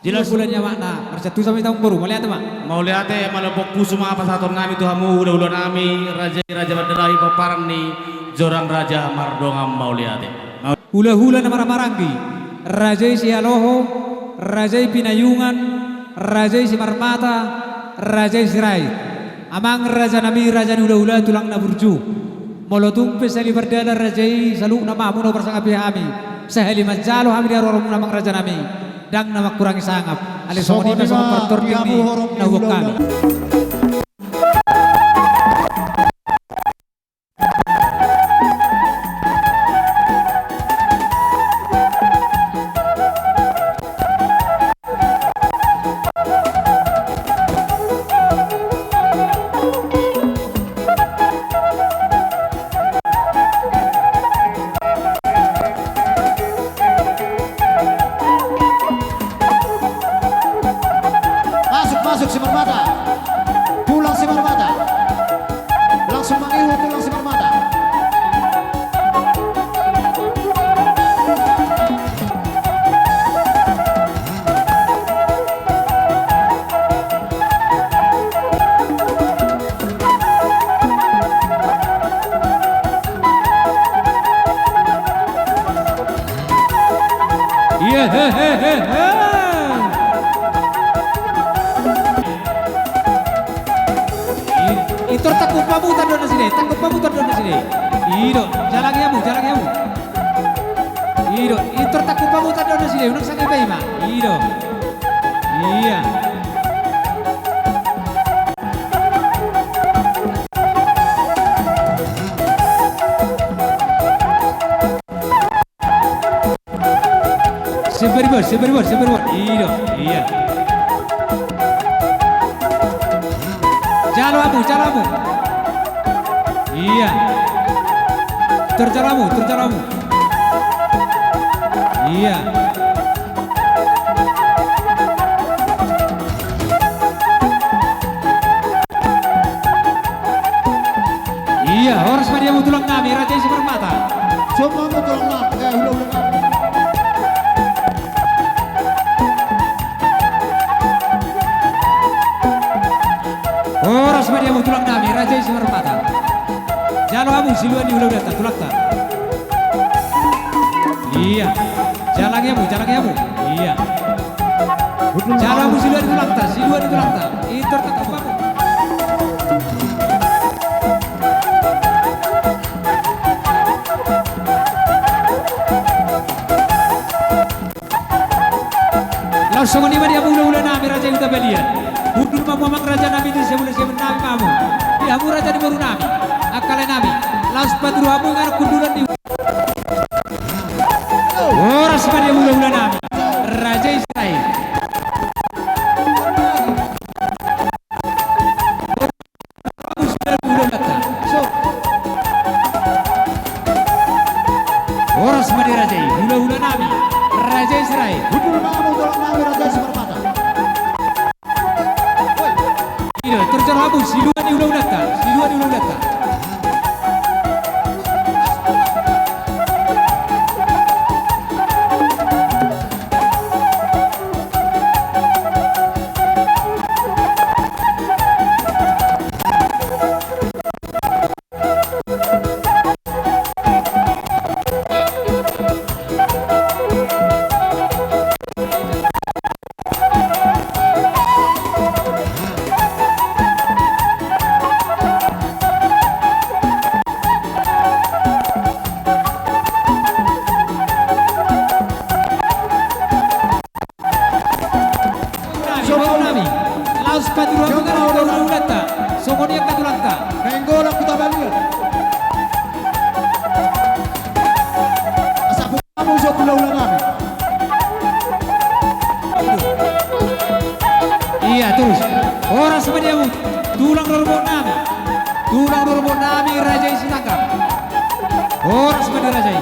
Jelas bulannya makna bersatu sampai tahun baru. Mau lihat mak? Mau lihat malapok kusuma apa satu nami tuhamu udah nami raja berderahi paparang ni jorang raja mardongam mau lihat. Hula-hula na maramarangi. Raja si Aloho, raja Pinayungan, raja si Marmata, raja si Rai. Amang raja nami raja hula-hula tulang na burju. Molotung pesali berdala raja saluk nama muno bersama pihami. Sehali majalo hami dia orang namang raja nami. Dang nama kurangi sangap ali somoni na sama pertor ni na wakal. Masuk si Marmata, pulang si Marmata, langsung mengiwu pulang si Marmata. Iya hehehe. Itu takut pamutan dona sini, takut pamutan dona sini. Ido, jalan yamu. Ido, itu takut pamutan dona sini, unak sangat baik mak. Ido, iya. Seberbor. Ido, iya. Jalamu. Iya. Terjalamu. Iya. Iya, harus dia tulang nami raja isi permata. Semua tulang nami, hula-hula nami. Horas dia tulang nami raja isi permata. Jalo amu siluan di ulah tak tulak tak. Iya. Jalan yamu. Iya. Jalo amu siluan di tulak tak, Itu tetap kamu. Langsung ni dia ulah nami raja kita belian. Budur mamang raja nami di sebelah nami kamu. Dia raja di baru nami. Akale nami. Langsung patru amu ngar kundulan di sebagai hula-hula nami Raja Israel. So, Oras sebagai Raja hula-hula nami Raja Israel. Hukul Mamu tolong nami Raja Simarmata. Ini terjerabu siluan di hula-hula ta, siluan di hula-hula ta. Laos paturuan mengarah hula-hula ta, songonia katulanta. Nenggola Kutabalian. Asapu Mamu so hula-hula nami. Iya terus. Oras sebagai tulang rorbon nami Raja Isitangkap. Oras sebagai Raja.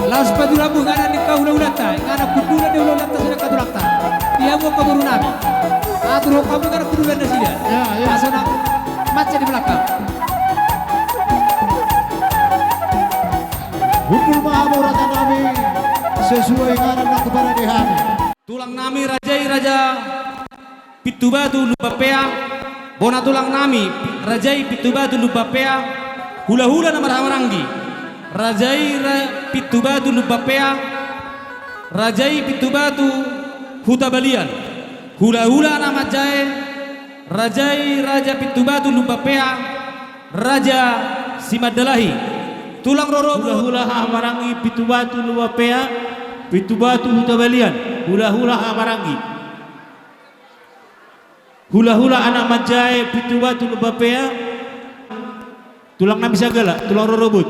Laos padulamu ngana ni kau hula-hulata, ngana kudula di hula-hulata sudah katulanta. Dia mau kaburu nami. Atur kamu ngana kudula di sini. Ya, ya. Asana macet di belakang. Hukul Mamu Raja nami sesuai ngaran aku pada dihami. Tulang nami Raja Pitubatu Lubapea. Bona tulang nami Rajai Pitubatu Lubapea. Hula-hula nama Ramaranggi. Rajai Pitubatu Lubapea. Rajai Pitubatu Hutabalian. Hula-hula nama Jae Rajai Raja Pitubatu Lubapea. Raja Simadalahi. Tulang roro Hula-hula Hamarangi Pitubatu Lubapea, Pitubatu Hutabalian. Hula-hula Hamarangi. Hula-hula anak Majai Pitubatu Lubapea. Tulang nami sagala, tulang rorobut.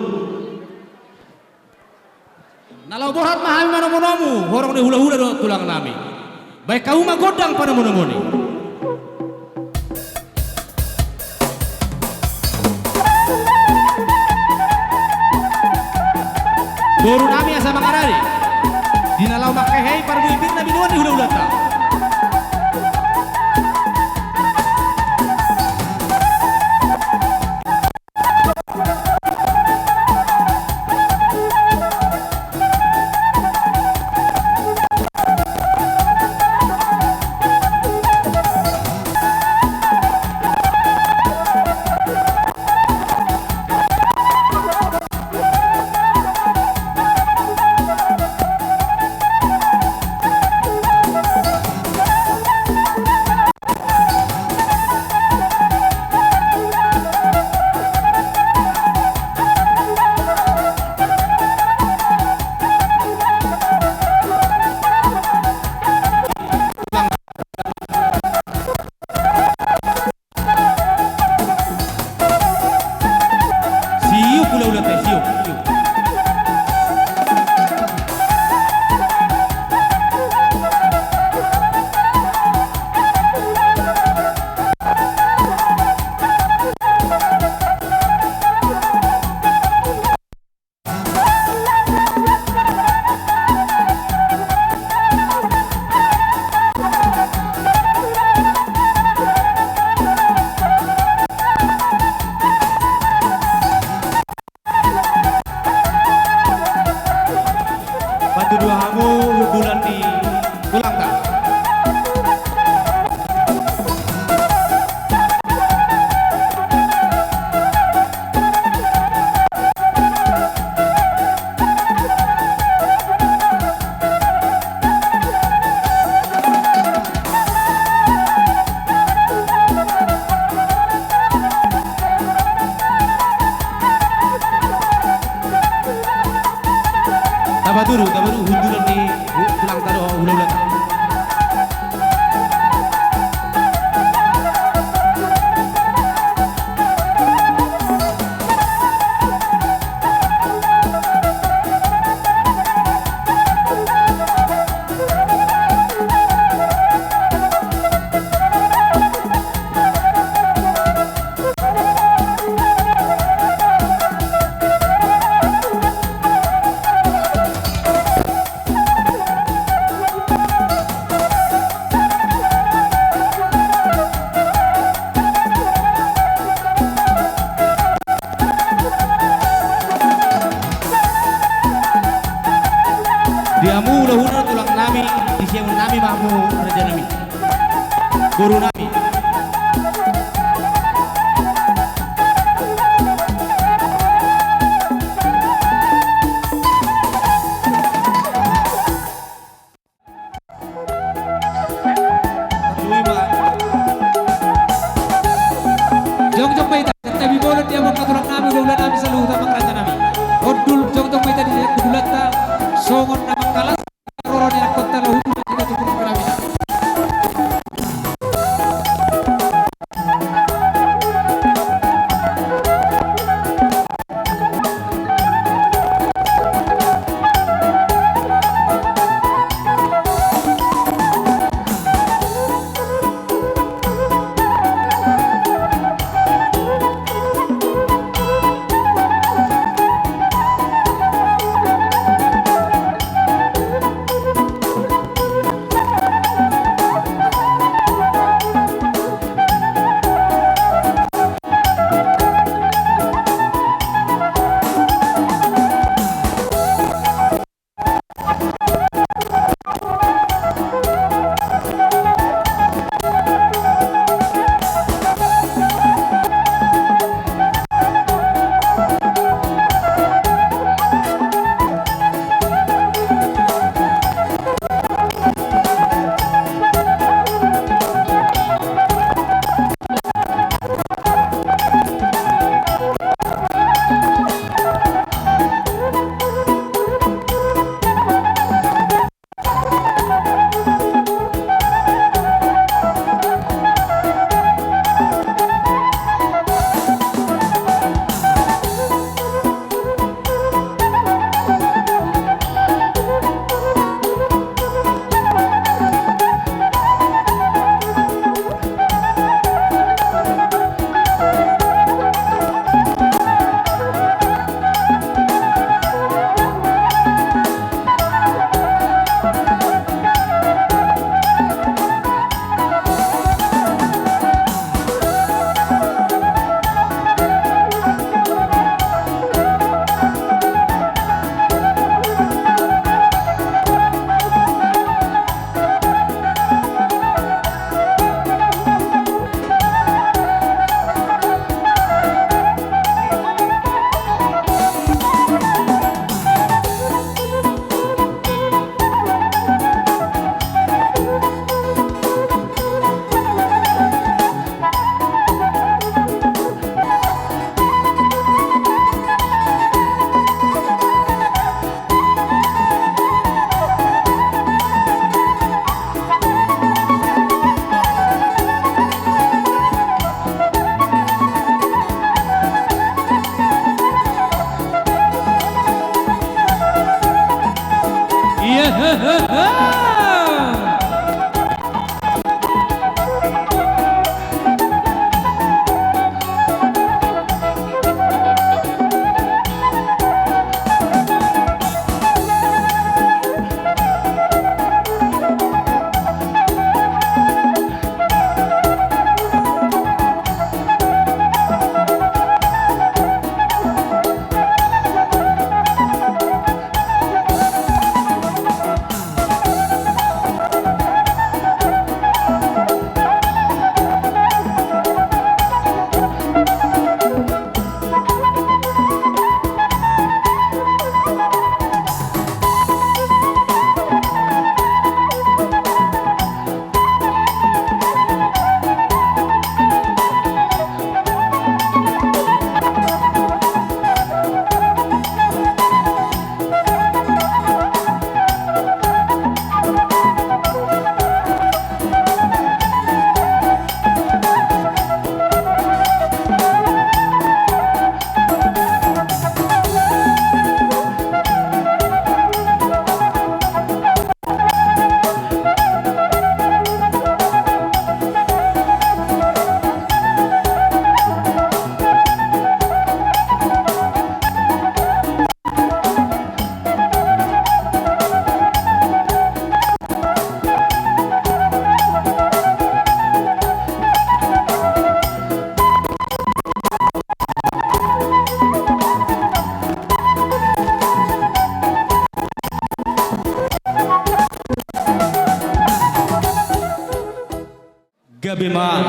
Nalau bohat mahal manomonomu, horong de hula-hula do tulang nami. Baik kau mah godang pada monomoni. Doru nami asa mangarari. Dinalau makehei para bibir nabi nuan di hula-hula ta.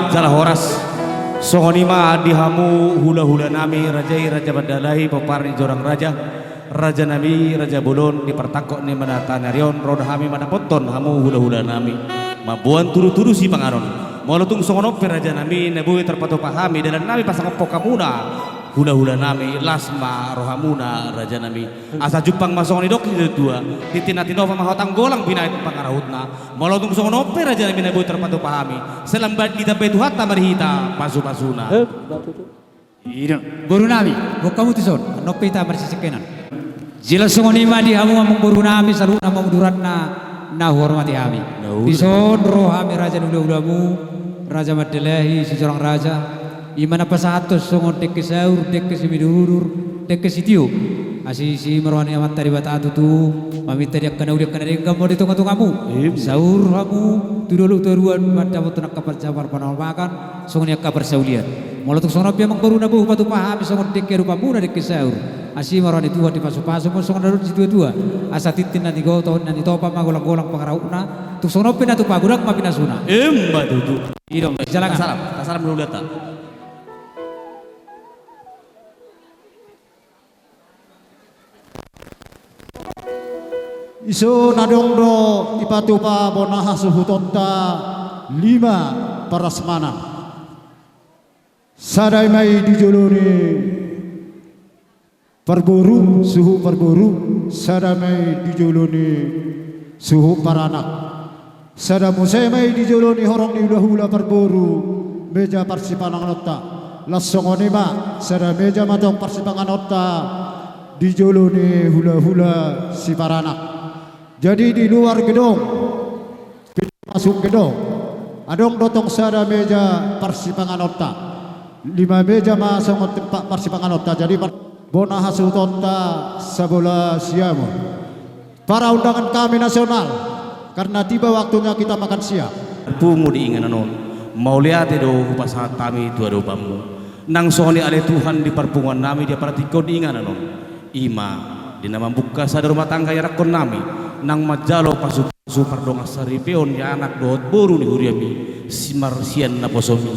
jala horas songonima dihamu hula-hula nami rajai raja badalai peparni jorang raja raja nami raja bolon dipertakok ni manata narion roda hami mana poton hamu hula-hula nami mabuan turu-turu si pangaron molotung songonop raja nami nebui terpatu pahami dan nami pasang pokamuna hula-hula nami lasma rohamuna raja nami asa jupang masong ni dok dua titina-tinova mahotang golang binait pangarahutna molotung songonop raja nami nebui terpatu pahami selambat kita betu hatta marhita pasu-pasuna Guru nami, kamu tison, nopita marsisikenan. Jelas songonima di hamu among guru nami saluna among duratna na hormati hami. Tison roh hami raja ulamu raja madelahi seorang raja. Imana pasahatos songon dekke saur dekke simidurur dekke sitiu. Asisi marwani amat tadi batatu tu mamita dia kana udah kana dengam mau ditunga-tungamu. Saur hamu tudulu turuan mata botunak kapal jabar panol makan songon yak kabar saulian. Molotuk songon pia mangkoruna buh batu pahami songon dekke rupa muna dekke saur. Asi marwani tua di pasu-pasu mo songon darut situ tua. Asa titin nanti goto nanti topa magolang-golang pangarauna. Tuk songon pina tu pagurak mapinasuna. Batutu Idom jalangan. Salam dulu data Isu nadongdo ipatupa bonaha suhutonta 5 parasmana. Sadai mai dijuluni perburu suhu perburu, sadai mai dijuluni suhu paranak. Sada musai mai dijuluni horong di hula perburu meja parsipanang nota. Lasongonima sada meja matong parsipangan nota dijuluni hula-hula si paranak. Jadi di luar gedung, masuk gedung, adong dotong sada meja persipangan otta, 5 meja masuk tempat persipangan otta. Jadi bona hasil tonta sabola siamu. Para undangan kami nasional, karena tiba waktunya kita makan siang. Pumu diingan non, mau lihat do pasahat kami tu ado bambu. Nang soni ale Tuhan di perpungan nami dia perhatikan diingan non. Ima di nama buka sadar rumah tangga ya rakon nami. Nang majalo pasu pardonga saripeon ya anak dohot boru ni huriami simar sian na posomi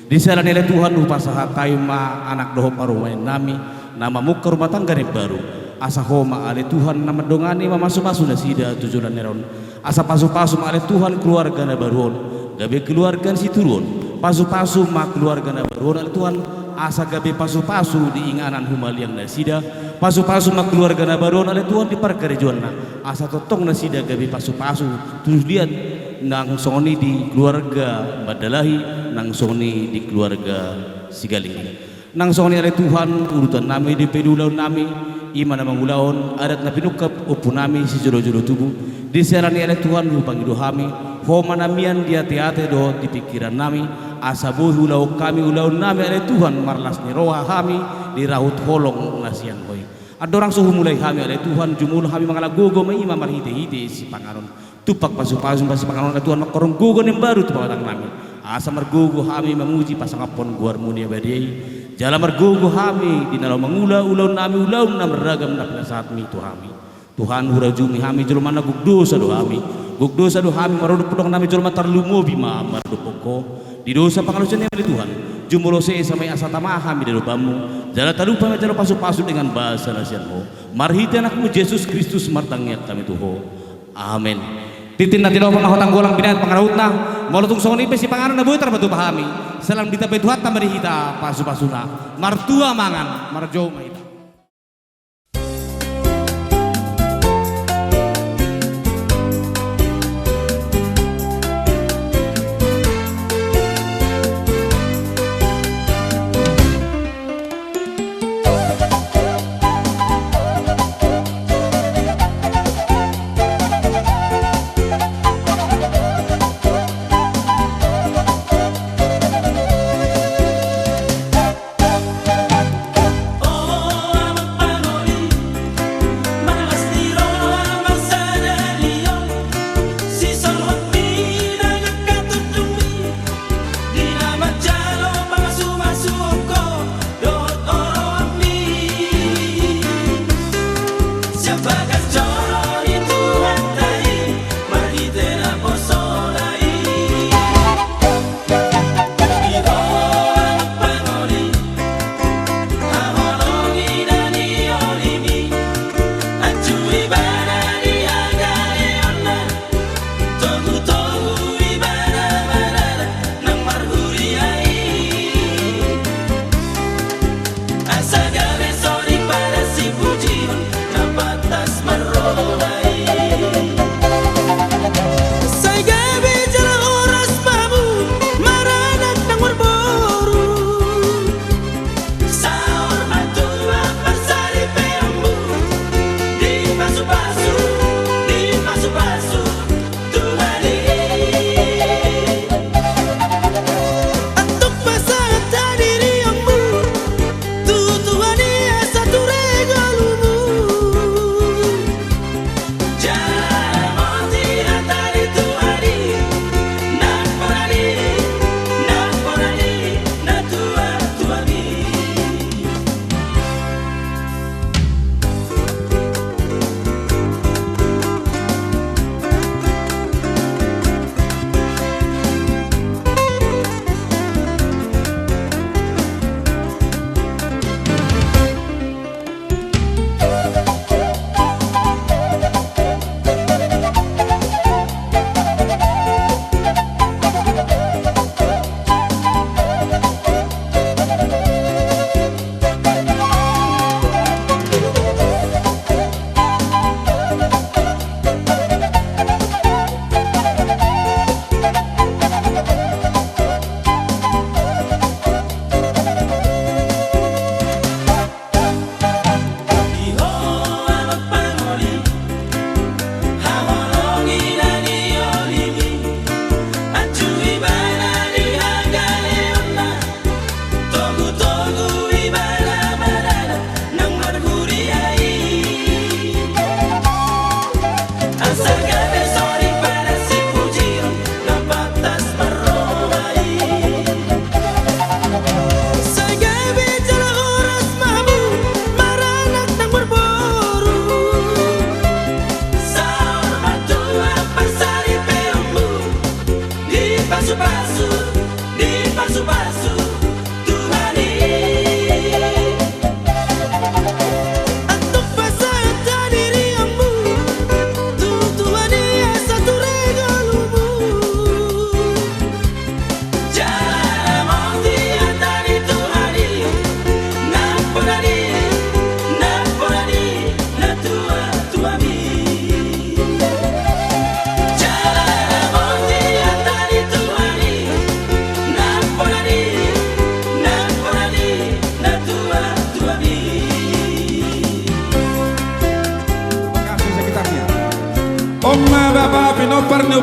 di sana nilai Tuhan lupa sahatai ma anak dohot parumain nami nama muka rumah tangga ni baru asa homa ale Tuhan nama dongani ma masu na sida tujuan neron asa pasu ma ale Tuhan keluarga na baruon gabe keluarga si turun pasu ma keluarga na baruon ale Tuhan asa gabe pasu diinganan humaliang na sida pasu ma keluarga na baruon ale Tuhan di parkarejuan na asa totong na sida gabi pasu terus lihat nang songoni di keluarga Badalahi nang songoni di keluarga Sigaling nang songoni ada Tuhan urutan nami di pedulaun nami iman na mangulaon adat na pinukap upo nami si jolo-jolo tubuh di serani ada Tuhan lupang hidup kami homa namian di hati-hati do di pikiran nami asa buh ulau kami ulaun nami ada Tuhan marlas ni roha kami di rahut holong nasian boy. Ada orang suhu mulai kami ada Tuhan jumul kami mangala gogo mai imam marhite-hite si pangaron tupak pasu-pasu si pangaron ada Tuhan makorong gogo yang baru tu pawatang nami asa margogo kami memuji pasangapon guar munia badiai jala margogo kami di nalau mangula ulaun nami ulaun nam ragam na penasat mi tu kami Tuhan hurajumi kami jelmana gugdosa do kami marodok pedong nami jelma tarlumo bima mardopoko di dosa pangalusan yang dari Tuhan jumulo se sampai asa tamah kami dari bamu jala talupa jala pasu-pasu dengan bahasa nasianmu marhite anakmu Yesus Kristus martangnya kami tuho amin titin nanti lo pangahotang golang binat pangarahutna molotung songon ipe si pangaran na buhay terbatu pahami salam dita betuhat tamari hita pasu-pasuna martua mangan marjo mahita Oh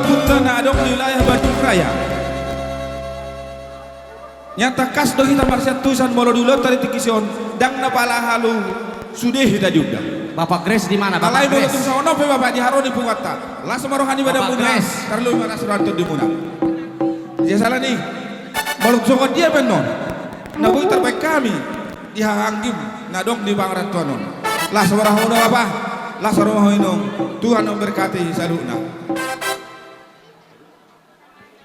punta na adong di wilayah Bandung Raya. Nyata kas do kita marsiat tusan molo dulu tadi tikision dang na pala halu sudah kita juga. Bapak Grace di mana? Balai Bapak molo Grace. tum sawono pe bapak di haroni pungatta. Langsung marohani pada Bapak muna. Grace. Karlu mana suranto di muna. Dia salah nih. Molo songon dia penon. Nabu terbaik kami di hanggim nadong di bangrat tuanon. Lah samarahona apa? Lah samarahona Tuhan memberkati saluna.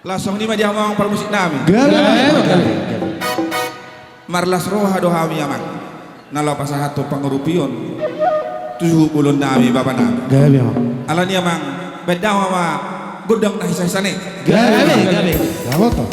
Langsung ni dia ngomong permusik nami. Marlas roha dohami aman. Nalo pasahato pangurupion. 70 nami bapak nami. Gabi ama. Ala ni amang beda mama gudang na hisay-hisane. Gabi. Gabi to.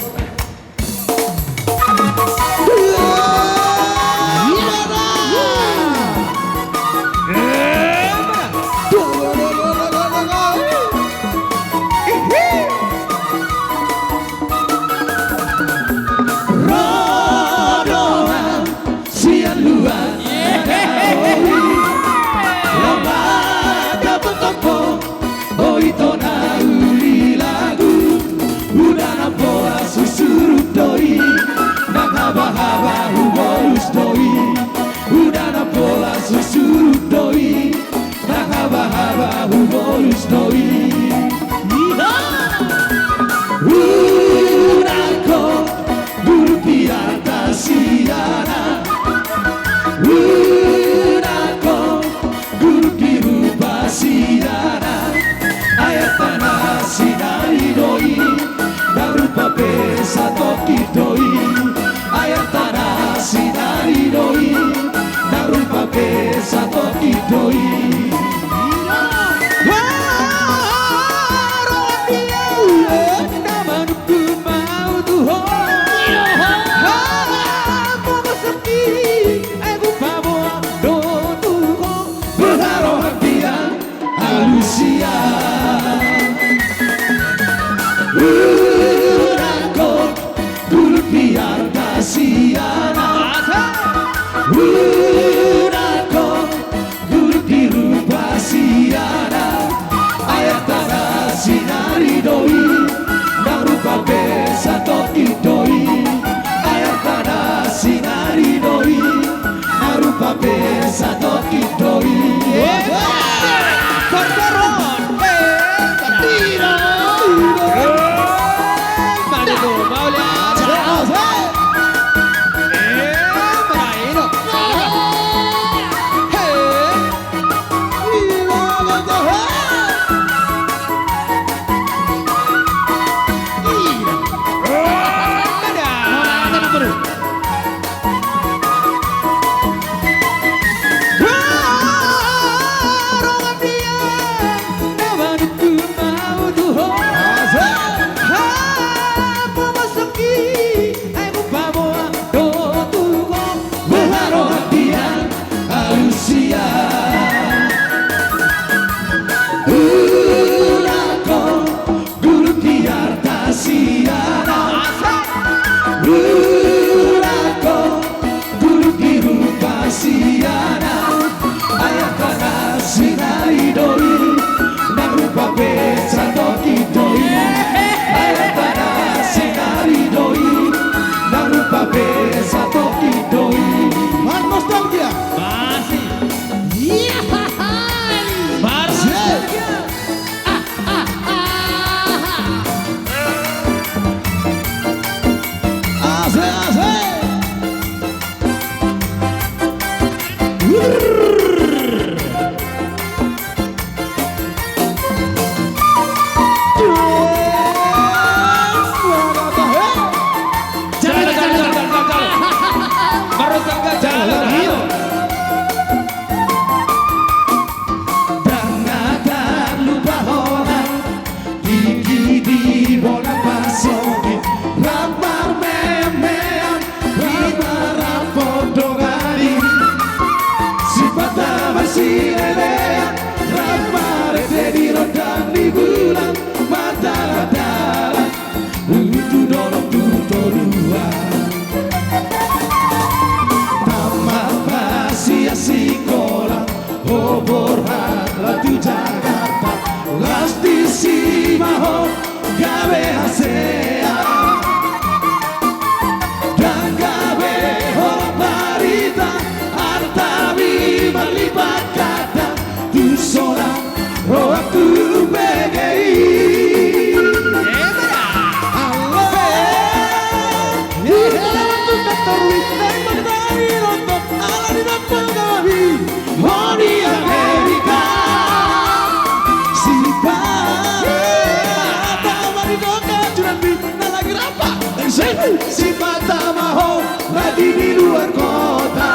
si mata maho lagi di luar kota.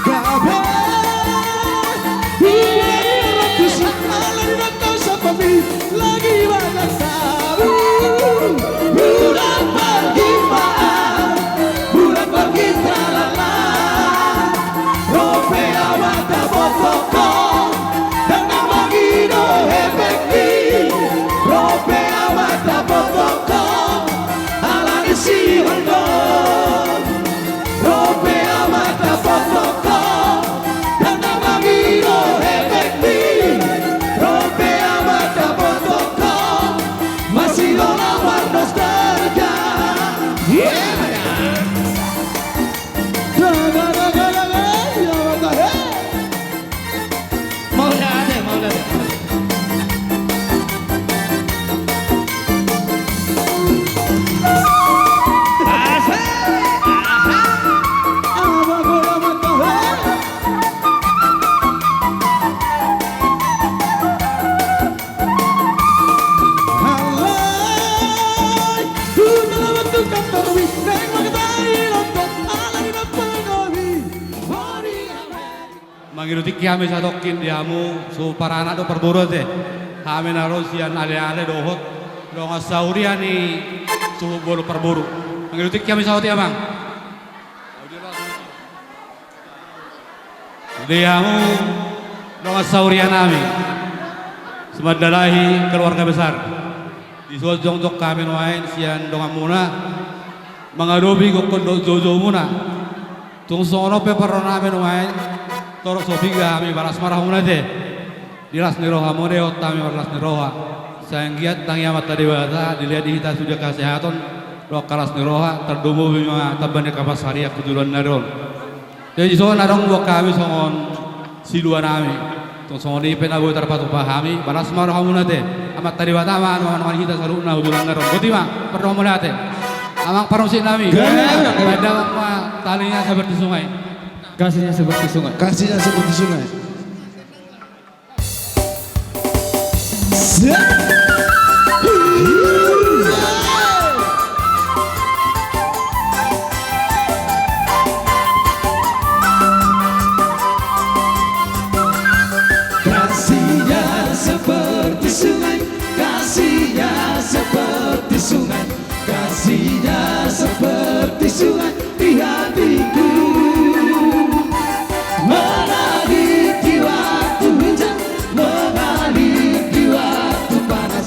Gabe ratusan malam rantau sapapi lagi banyak tahu. Bulan pergi maaf, bulan pergi tralala. Rope awata botoko dan bagi no hebeki. Rope awata botoko alani si hondo. Rope awata botoko dan bagi no hebeki. Rope awata botoko masih lawan nostalgia. Mangirutik kami satokin diamu su parana do perburu teh. Kami narusian ale-ale dohot do ngasauriani su bolu perburu. Mangirutik kami sawati amang. Diamu do ngasaurian kami. Semadalahi keluarga besar. Di sojong-jong kami nuain sian dongamuna mengadobi kokon do jojo muna. Tung sono pe perona kami nuain toro sobiga kami balas marah munade dilas niroha modeo kami balas niroha sanggiat tang yamat tadi wata dilihat di hita sudah kesehatan lo kalas niroha terdumu bima tabane kapas hari kejuruan naron jadi so narong buat kami songon siluan kami tung songon di penabu terpatu pahami balas marah munade amat tadi wata man hita saluna kejuruan naron gotima pernah mulate amang parusin kami ada talinya seperti sungai. Kasihnya seperti sungai. Kasihnya seperti sungai. Kasihnya seperti sungai, kasihnya seperti sungai, kasihnya seperti sungai di hatiku. Mengalir di waktu hujan, mengalir di waktu panas,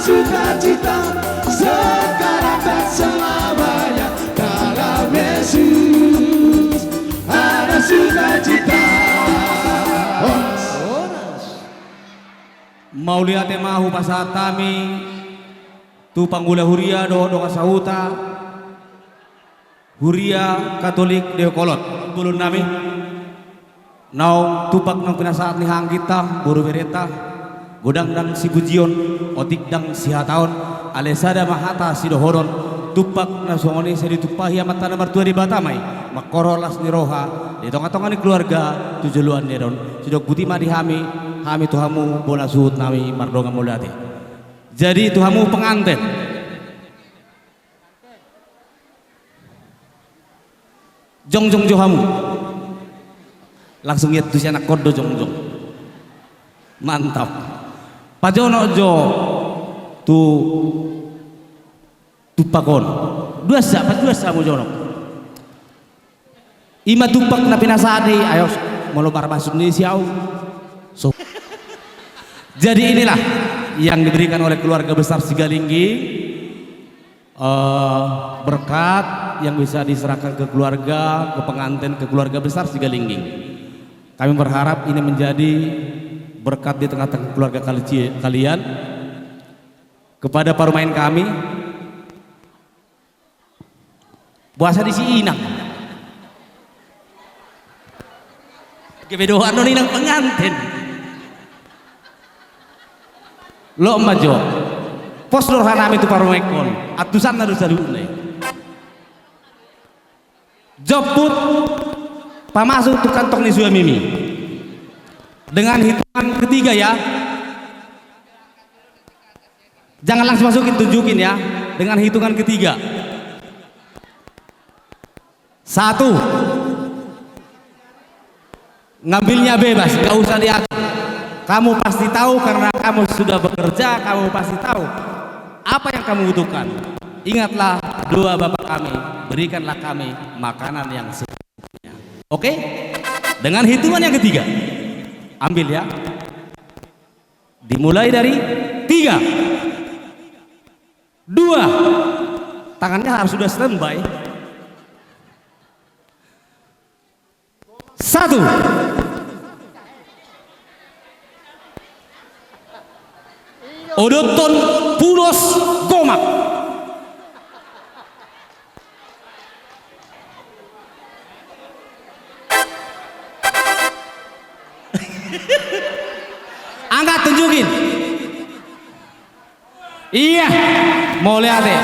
sukacita sekarang dan selamanya dalam Yesus ada sukacita. Maulia temahu pasatami tu panggula huria do kasauta huria Katolik deo kolot bulun nami nau tupak nang pinasaat ni hang kita buru bereta godang dang si bujion otik dang si hataon alesada mahata si dohoron tupak na songoni sa ditupahi amata na martua di batamay makorolas ni roha di tonga-tonga ni keluarga tujuluan ni ron sidok buti madi hami tuhamu bola suhut nami mardonga mulyati jadi tuhamu pengantin jongjong johamu langsung lihat tuh si anak kodo jongjong mantap pajono jo tupakon dua sa mo jono ima tupak na pinasadi ayo melomar masuk ni siau so jadi inilah yang diberikan oleh keluarga besar Sigalinggi berkat yang bisa diserahkan ke keluarga, ke pengantin, ke keluarga besar Sigalinggi. Kami berharap ini menjadi berkat di tengah-tengah keluarga kalian. Kepada para pemain kami, puasa di si inang. Kebedoan non inang pengantin. Lo majo pos lorhanami tu paromekon atusan na dosa dulu joput pamasuk tu kantong ni suamimi dengan hitungan ketiga ya jangan langsung masukin tunjukin ya dengan hitungan ketiga 1 ngambilnya bebas gak usah diatur. Kamu pasti tahu karena kamu sudah bekerja, kamu pasti tahu apa yang kamu butuhkan. Ingatlah doa Bapa kami, berikanlah kami makanan yang secukupnya. Oke? Dengan hitungan yang ketiga. Ambil ya. Dimulai dari 3 2 tangannya harus sudah standby. 1 Odoton pulos gomak. Angkat tunjukin. Iya, mau lihat deh.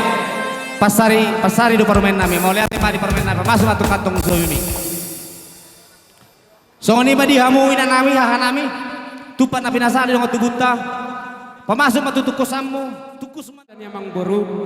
Pasari do permen nami. Mau lihat di permen nami. Masuk satu kantong soyuni. Songoni ba dihamuin nami hahanami. Tupat na pinasali dengan tubuta. Pamasok matutukosan mo, tukus man. Yang buruk